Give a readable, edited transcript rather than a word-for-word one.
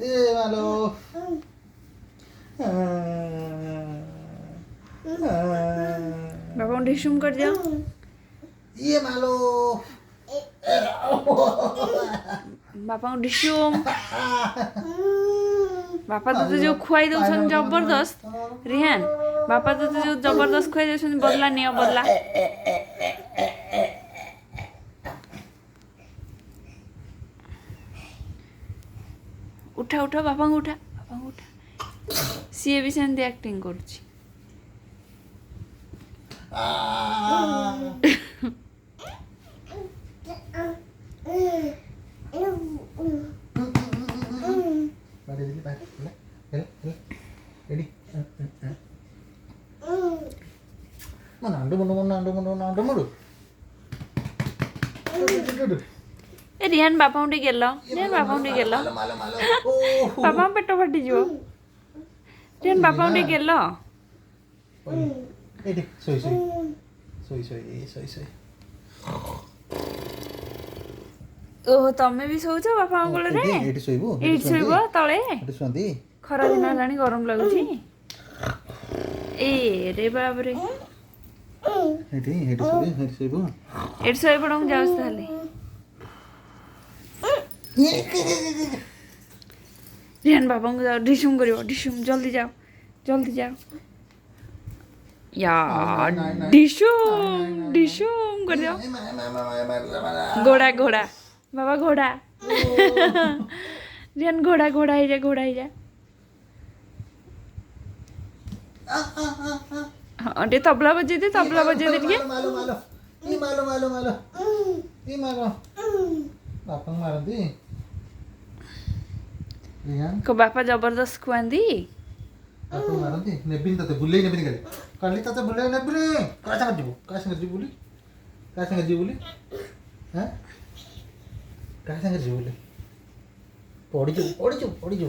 ए मालो बाबा डिशुम कर दिया। ये मालो बापा डिशुम बापा तो जो खुआई दौन जबरदस्त रिहान बापा तो जो जबरदस्त खुआई दौन बदला नियो बदला। उठा उठा बापा उठा सी भी सेमती एक्टिंग करुच्ची। ए रिहान बापा गेल रिहान बापा गेल बापा पेट फाटी जीव रिहान बापा गेल। ओह तमें भी शोच बापा कोल शोब तले खरा दिन है गरम लगुच ए रे बाप रे एट शोई पड़ जाऊँ ताले रिहान बाबा को जाओ डिशुम करियो डिशुम जल्दी जाओ यार डिशुम कर दियो घोड़ा घोड़ा बाबा घोड़ा रिहान घोड़ा ही जा हाँ टे तबला बजे दे टे को बापा जबरदस्त खुआंदी बापा मारती नेबिन तते बुले नेबिन काली तते बुले नेबिन का संग जीवु बुली हैं का संग जीवु बुली पड़ी जो